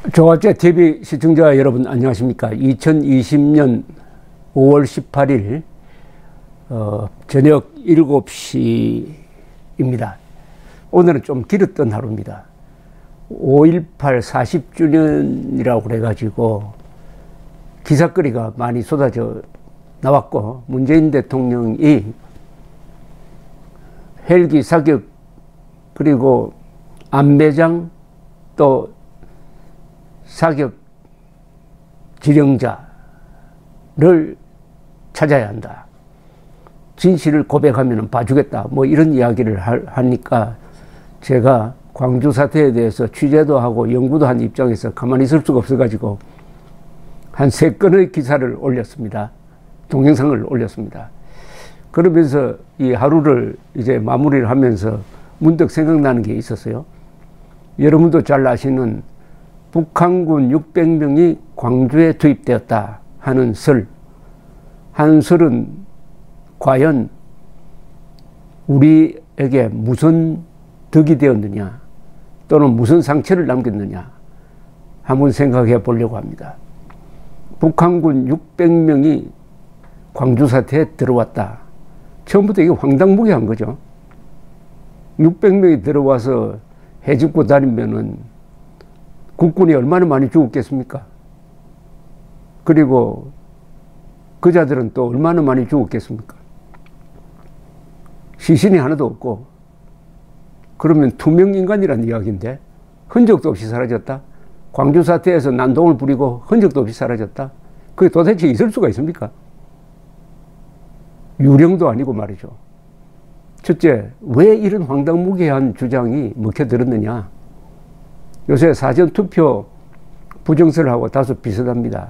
조갑제 TV 시청자 여러분 안녕하십니까. 2020년 5월 18일 저녁 7시입니다. 오늘은 좀 길었던 하루입니다. 5.18 40주년이라고 그래가지고 기사거리가 많이 쏟아져 나왔고, 문재인 대통령이 헬기 사격 그리고 안매장 또 사격 지령자를 찾아야 한다. 진실을 고백하면 봐주겠다. 뭐 이런 이야기를 하니까 제가 광주 사태에 대해서 취재도 하고 연구도 한 입장에서 가만히 있을 수가 없어가지고 한 3건의 기사를 올렸습니다. 동영상을 올렸습니다. 그러면서 이 하루를 이제 마무리를 하면서 문득 생각나는 게 있었어요. 여러분도 잘 아시는 북한군 600명이 광주에 투입되었다 하는 설. 한 설은 과연 우리에게 무슨 덕이 되었느냐 또는 무슨 상처를 남겼느냐 한번 생각해 보려고 합니다. 북한군 600명이 광주 사태에 들어왔다. 처음부터 이게 황당무계한 거죠. 600명이 들어와서 해집고 다니면은 국군이 얼마나 많이 죽었겠습니까? 그리고 그자들은 또 얼마나 많이 죽었겠습니까? 시신이 하나도 없고, 그러면 투명인간이라는 이야기인데 흔적도 없이 사라졌다? 광주 사태에서 난동을 부리고 흔적도 없이 사라졌다? 그게 도대체 있을 수가 있습니까? 유령도 아니고 말이죠. 첫째, 왜 이런 황당무계한 주장이 먹혀들었느냐? 요새 사전투표 부정설하고 다소 비슷합니다.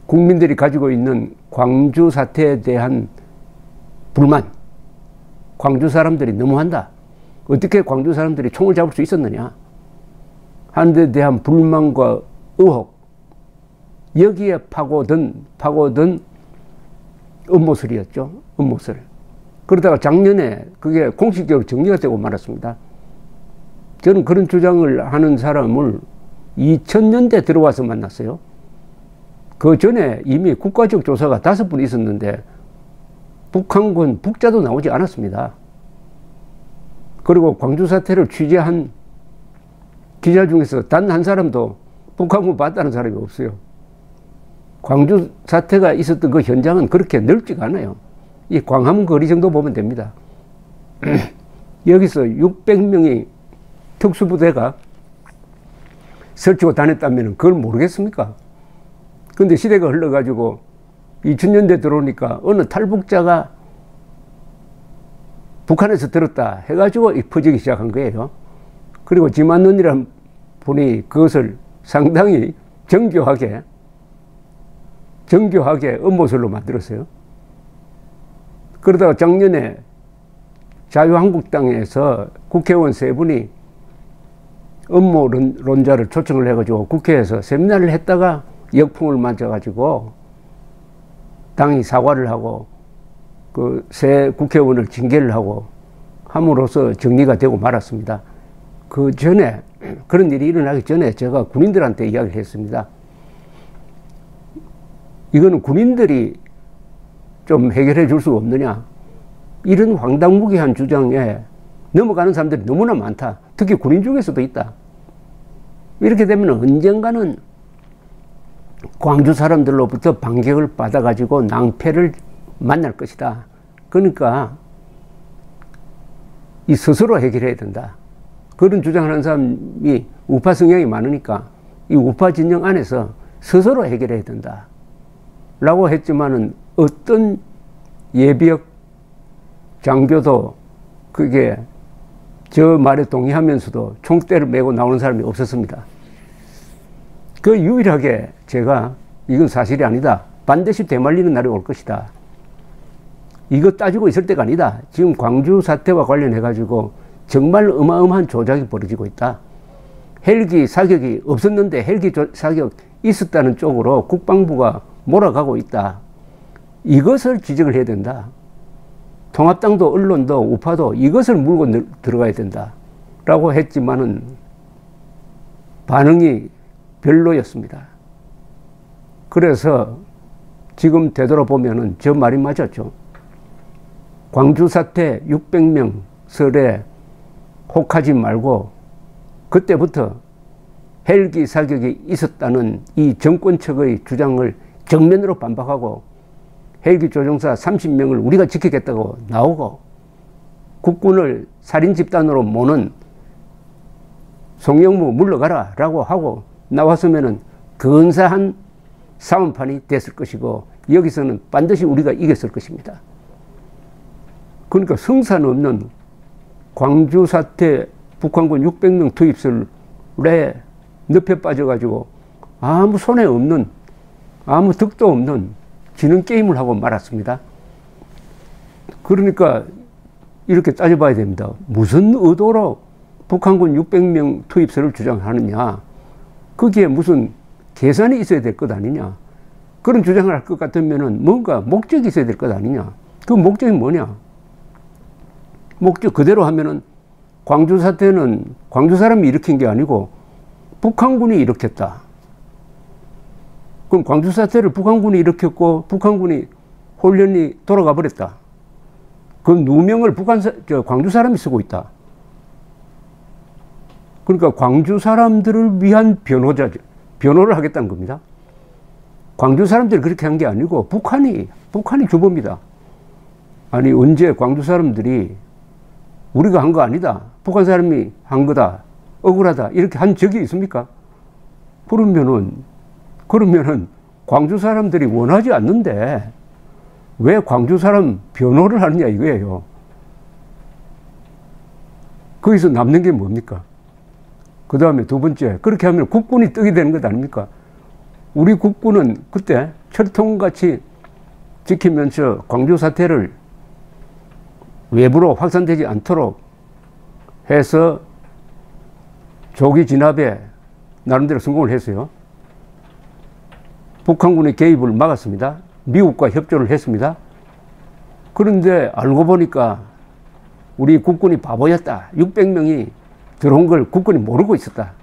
국민들이 가지고 있는 광주 사태에 대한 불만, 광주 사람들이 너무한다. 어떻게 광주 사람들이 총을 잡을 수 있었느냐 하는 데 대한 불만과 의혹, 여기에 파고든 음모설이었죠. 음모설. 그러다가 작년에 그게 공식적으로 정리가 되고 말았습니다. 저는 그런 주장을 하는 사람을 2000년대 들어와서 만났어요. 그 전에 이미 국가적 조사가 5분 있었는데 북한군 북자도 나오지 않았습니다. 그리고 광주 사태를 취재한 기자 중에서 단 한 사람도 북한군 봤다는 사람이 없어요. 광주 사태가 있었던 그 현장은 그렇게 넓지가 않아요. 이 광화문 거리 정도 보면 됩니다. 여기서 600명이 특수부대가 설치고 다녔다면 그걸 모르겠습니까? 근데 시대가 흘러가지고 2000년대 들어오니까 어느 탈북자가 북한에서 들었다 해가지고 퍼지기 시작한 거예요. 그리고 김한론이라는 분이 그것을 상당히 정교하게 음모설로 만들었어요. 그러다가 작년에 자유한국당에서 국회의원 3분이 음모론자를 초청을 해가지고 국회에서 세미나를 했다가 역풍을 맞아가지고 당이 사과를 하고 그 새 국회의원을 징계를 하고 함으로써 정리가 되고 말았습니다. 그 전에, 그런 일이 일어나기 전에 제가 군인들한테 이야기를 했습니다. 이거는 군인들이 좀 해결해 줄 수 없느냐. 이런 황당무계한 주장에 넘어가는 사람들이 너무나 많다. 특히 군인 중에서도 있다. 이렇게 되면 언젠가는 광주 사람들로부터 반격을 받아가지고 낭패를 만날 것이다. 그러니까 이 스스로 해결해야 된다. 그런 주장을 하는 사람이 우파 성향이 많으니까 이 우파 진영 안에서 스스로 해결해야 된다. 라고 했지만은 어떤 예비역 장교도 그게 저 말에 동의하면서도 총대를 메고 나오는 사람이 없었습니다. 그 유일하게 제가 이건 사실이 아니다. 반드시 되말리는 날이 올 것이다. 이거 따지고 있을 때가 아니다. 지금 광주 사태와 관련해가지고 정말 어마어마한 조작이 벌어지고 있다. 헬기 사격이 없었는데 헬기 사격 있었다는 쪽으로 국방부가 몰아가고 있다. 이것을 지적을 해야 된다. 통합당도 언론도 우파도 이것을 물고 들어가야 된다 라고 했지만은 반응이 별로였습니다. 그래서 지금 되돌아보면은 저 말이 맞았죠. 광주 사태 600명 설에 혹하지 말고 그때부터 헬기 사격이 있었다는 이 정권 측의 주장을 정면으로 반박하고 헬기 조종사 30명을 우리가 지키겠다고 나오고 국군을 살인 집단으로 모는 송영무 물러가라 라고 하고 나왔으면은 근사한 싸움판이 됐을 것이고 여기서는 반드시 우리가 이겼을 것입니다. 그러니까 성산 없는 광주 사태 북한군 600명 투입설에 늪에 빠져가지고 아무 손해 없는 아무 득도 없는 지는 게임을 하고 말았습니다. 그러니까 이렇게 따져봐야 됩니다. 무슨 의도로 북한군 600명 투입설을 주장하느냐. 거기에 무슨 계산이 있어야 될 것 아니냐. 그런 주장을 할 것 같으면은 뭔가 목적이 있어야 될 것 아니냐. 그 목적이 뭐냐. 목적 그대로 하면은 광주 사태는 광주 사람이 일으킨 게 아니고 북한군이 일으켰다. 그럼 광주 사태를 북한군이 일으켰고 북한군이 홀연히 돌아가 버렸다. 그 누명을 광주 사람이 쓰고 있다. 그러니까 광주 사람들을 위한 변호를 하겠다는 겁니다. 광주 사람들이 그렇게 한 게 아니고 북한이 주범이다. 아니 언제 광주 사람들이 우리가 한 거 아니다. 북한 사람이 한 거다. 억울하다. 이렇게 한 적이 있습니까? 그러면은 광주 사람들이 원하지 않는데 왜 광주 사람 변호를 하느냐 이거예요. 거기서 남는 게 뭡니까? 그 다음에 두 번째, 그렇게 하면 국군이 떡이 되는 것 아닙니까? 우리 국군은 그때 철통같이 지키면서 광주 사태를 외부로 확산되지 않도록 해서 조기 진압에 나름대로 성공을 했어요. 북한군의 개입을 막았습니다. 미국과 협조를 했습니다. 그런데 알고 보니까 우리 국군이 바보였다. 600명이 들어온 걸 국군이 모르고 있었다.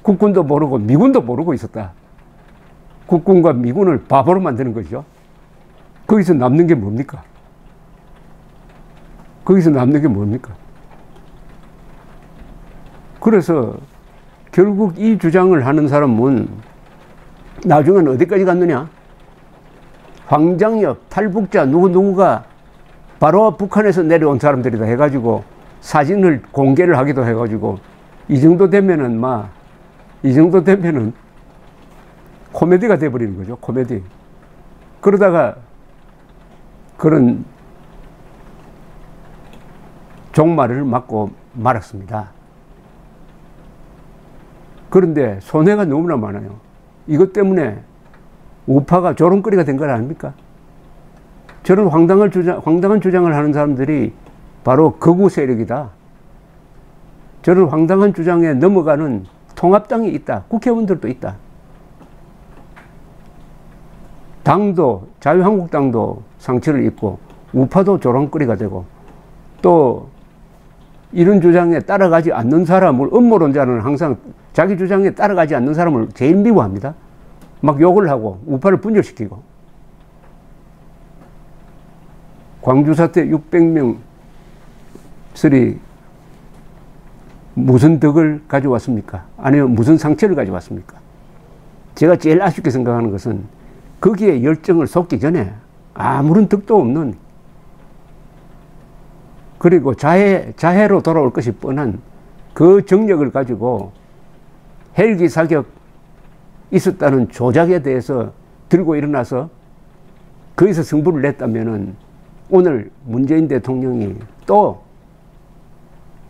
국군도 모르고 미군도 모르고 있었다. 국군과 미군을 바보로 만드는 거죠. 거기서 남는 게 뭡니까? 그래서 결국 이 주장을 하는 사람은 나중에는 어디까지 갔느냐? 황장엽, 탈북자 누구누구가 바로 북한에서 내려온 사람들이다 해가지고 사진을 공개를 하기도 해가지고 이 정도 되면은 코미디가 돼버리는 거죠. 코미디. 그러다가 그런 종말을 맞고 말았습니다. 그런데 손해가 너무나 많아요. 이것 때문에 우파가 조롱거리가 된 것 아닙니까? 저런 황당한 주장을 하는 사람들이 바로 극우 세력이다. 저런 황당한 주장에 넘어가는 통합당이 있다. 국회의원들도 있다. 당도, 자유한국당도 상처를 입고 우파도 조롱거리가 되고 또 이런 주장에 따라가지 않는 사람을 음모론자는 항상 자기 주장에 따라가지 않는 사람을 제일 미워합니다. 막 욕을 하고 우파를 분열시키고. 광주 사태 600명 설이 무슨 덕을 가져왔습니까? 아니면 무슨 상처를 가져왔습니까? 제가 제일 아쉽게 생각하는 것은 거기에 열정을 쏟기 전에 아무런 덕도 없는, 그리고 자해로 돌아올 것이 뻔한 그 정력을 가지고 헬기 사격 있었다는 조작에 대해서 들고 일어나서 거기서 승부를 냈다면은 오늘 문재인 대통령이 또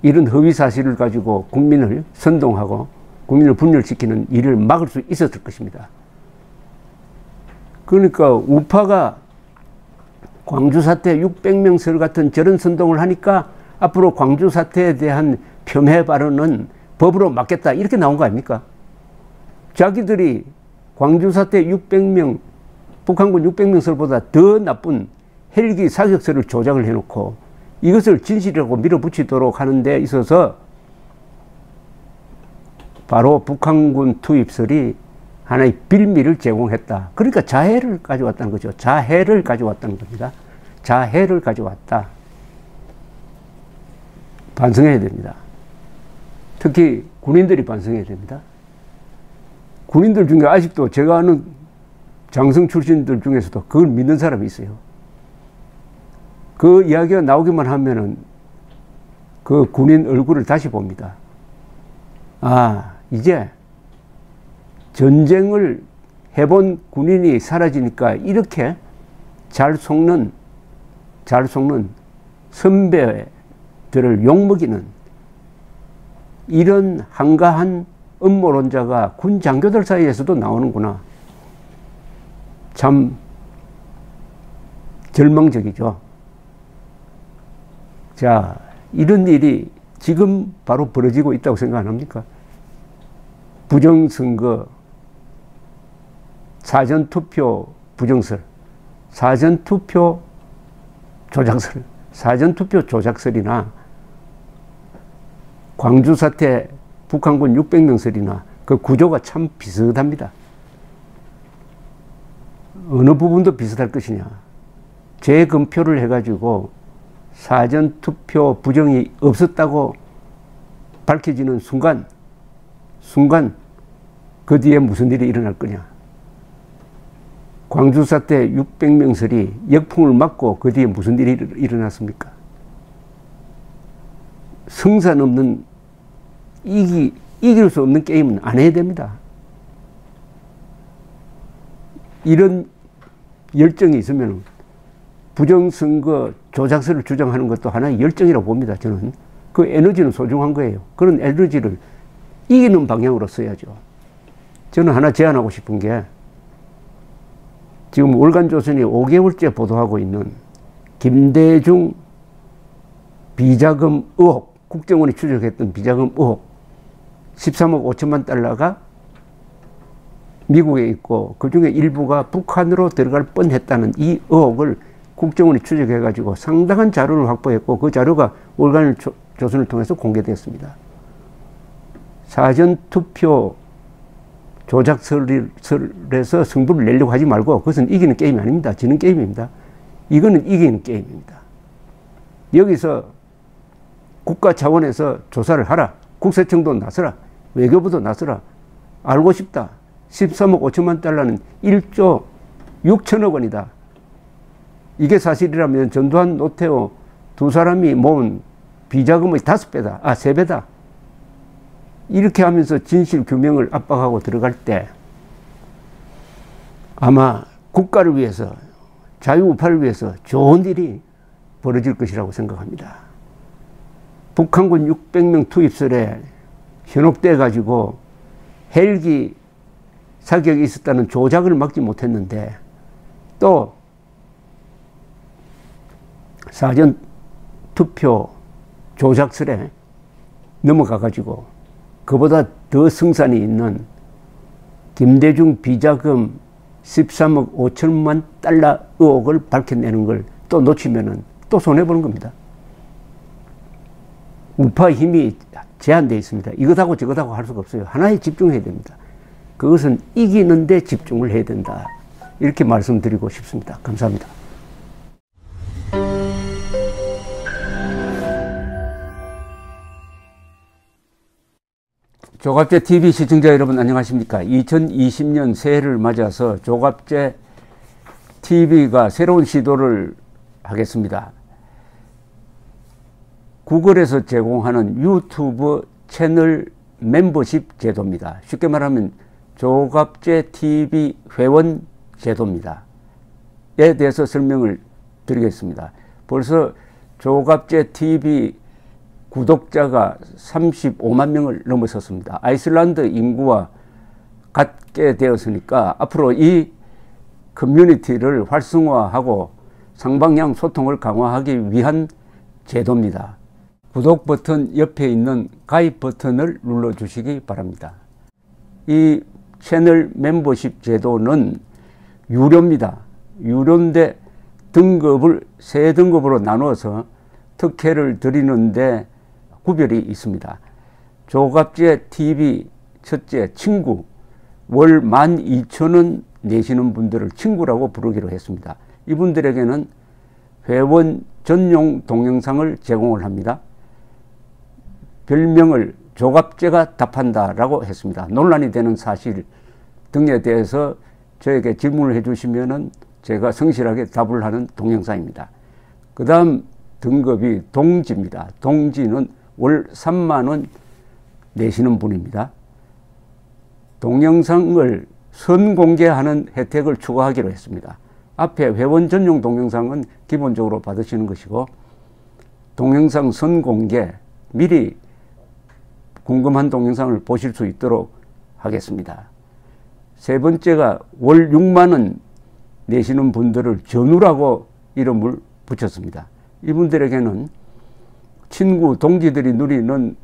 이런 허위 사실을 가지고 국민을 선동하고 국민을 분열시키는 일을 막을 수 있었을 것입니다. 그러니까 우파가 광주 사태 600명 설 같은 저런 선동을 하니까 앞으로 광주 사태에 대한 폄훼 발언은 법으로 막겠다 이렇게 나온 거 아닙니까? 자기들이 광주 사태 600명, 북한군 600명 설보다 더 나쁜 헬기 사격설을 조작을 해놓고 이것을 진실이라고 밀어붙이도록 하는 데 있어서 바로 북한군 투입설이 하나의 빌미를 제공했다. 그러니까 자해를 가져왔다는 거죠. 자해를 가져왔다는 겁니다. 자해를 가져왔다. 반성해야 됩니다. 특히 군인들이 반성해야 됩니다. 군인들 중에 아직도 제가 아는 장성 출신들 중에서도 그걸 믿는 사람이 있어요. 그 이야기가 나오기만 하면은 그 군인 얼굴을 다시 봅니다. 아, 이제 전쟁을 해본 군인이 사라지니까 이렇게 잘 속는 선배들을 욕먹이는 이런 한가한 음모론자가 군 장교들 사이에서도 나오는구나. 참 절망적이죠. 자, 이런 일이 지금 바로 벌어지고 있다고 생각 안 합니까? 부정선거, 사전투표 부정설, 사전투표 조작설, 사전투표 조작설이나 광주 사태 북한군 600명설이나 그 구조가 참 비슷합니다. 어느 부분도 비슷할 것이냐. 재검표를 해가지고 사전투표 부정이 없었다고 밝혀지는 순간 그 뒤에 무슨 일이 일어날 거냐. 광주 사태 600명설이 역풍을 맞고 그 뒤에 무슨 일이 일어났습니까? 승산 없는 이길 수 없는 게임은 안 해야 됩니다. 이런 열정이 있으면 부정선거 조작설을 주장하는 것도 하나의 열정이라고 봅니다. 저는 그 에너지는 소중한 거예요. 그런 에너지를 이기는 방향으로 써야죠. 저는 하나 제안하고 싶은 게 지금 월간조선이 5개월째 보도하고 있는 김대중 비자금 의혹, 국정원이 추적했던 비자금 의혹 13억 5천만 달러가 미국에 있고 그중에 일부가 북한으로 들어갈 뻔했다는 이 의혹을 국정원이 추적해가지고 상당한 자료를 확보했고 그 자료가 월간조선을 통해서 공개됐습니다. 사전투표 조작설에서 승부를 내려고 하지 말고 그것은 이기는 게임이 아닙니다. 지는 게임입니다. 이거는 이기는 게임입니다. 여기서 국가 차원에서 조사를 하라. 국세청도 나서라. 외교부도 나서라. 알고 싶다. 13억 5천만 달러는 1조 6천억 원이다. 이게 사실이라면 전두환, 노태우 두 사람이 모은 비자금의 5배다. 3배다. 이렇게 하면서 진실 규명을 압박하고 들어갈 때 아마 국가를 위해서 자유우파를 위해서 좋은 일이 벌어질 것이라고 생각합니다. 북한군 600명 투입설에 현혹돼 가지고 헬기 사격이 있었다는 조작을 막지 못했는데 또 사전투표 조작설에 넘어가 가지고 그보다 더 승산이 있는 김대중 비자금 13억 5천만 달러 의혹을 밝혀내는 걸 또 놓치면은 또 손해보는 겁니다. 우파 힘이 제한되어 있습니다. 이것하고 저것하고 할 수가 없어요. 하나에 집중해야 됩니다. 그것은 이기는 데 집중을 해야 된다. 이렇게 말씀드리고 싶습니다. 감사합니다. 조갑제 TV 시청자 여러분 안녕하십니까? 2020년 새해를 맞아서 조갑제 TV가 새로운 시도를 하겠습니다. 구글에서 제공하는 유튜브 채널 멤버십 제도입니다. 쉽게 말하면 조갑제 TV 회원 제도입니다. 에 대해서 설명을 드리겠습니다. 벌써 조갑제 TV 구독자가 35만 명을 넘어섰습니다. 아이슬란드 인구와 같게 되었으니까 앞으로 이 커뮤니티를 활성화하고 상방향 소통을 강화하기 위한 제도입니다. 구독 버튼 옆에 있는 가입 버튼을 눌러주시기 바랍니다. 이 채널 멤버십 제도는 유료입니다. 유료인데 등급을 세 등급으로 나누어서 특혜를 드리는데 구별이 있습니다. 조갑제 TV 첫째, 친구. 월 12,000원 내시는 분들을 친구라고 부르기로 했습니다. 이분들에게는 회원 전용 동영상을 제공을 합니다. 별명을 조갑제가 답한다라고 했습니다. 논란이 되는 사실 등에 대해서 저에게 질문을 해주시면은 제가 성실하게 답을 하는 동영상입니다. 그 다음 등급이 동지입니다. 동지는 월 3만 원 내시는 분입니다. 동영상을 선공개하는 혜택을 추가하기로 했습니다. 앞에 회원 전용 동영상은 기본적으로 받으시는 것이고, 동영상 선공개, 미리 궁금한 동영상을 보실 수 있도록 하겠습니다. 세 번째가 월 6만 원 내시는 분들을 전우라고 이름을 붙였습니다. 이분들에게는 친구, 동지들이 누리는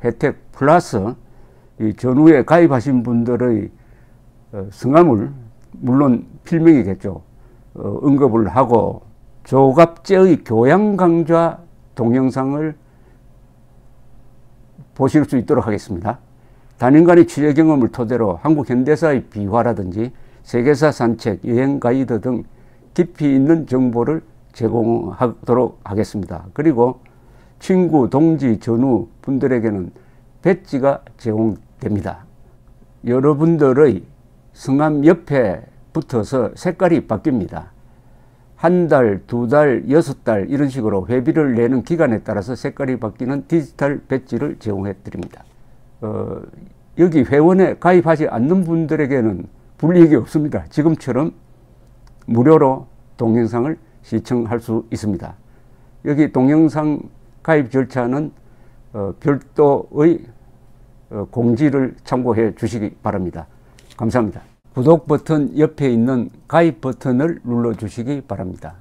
혜택 플러스 이 전우에 가입하신 분들의 성함을, 물론 필명이겠죠, 언급을 하고 조갑제의 교양 강좌 동영상을 보실 수 있도록 하겠습니다. 단연간의 취재 경험을 토대로 한국 현대사의 비화라든지 세계사 산책, 여행 가이드 등 깊이 있는 정보를 제공하도록 하겠습니다. 그리고 친구, 동지, 전우 분들에게는 배지가 제공됩니다. 여러분들의 성함 옆에 붙어서 색깔이 바뀝니다. 한 달, 두 달, 6달 이런 식으로 회비를 내는 기간에 따라서 색깔이 바뀌는 디지털 배지를 제공해 드립니다. 여기 회원에 가입하지 않는 분들에게는 불이익이 없습니다. 지금처럼 무료로 동영상을 시청할 수 있습니다. 여기 동영상 가입 절차는 별도의 공지를 참고해 주시기 바랍니다. 감사합니다. 구독 버튼 옆에 있는 가입 버튼을 눌러 주시기 바랍니다.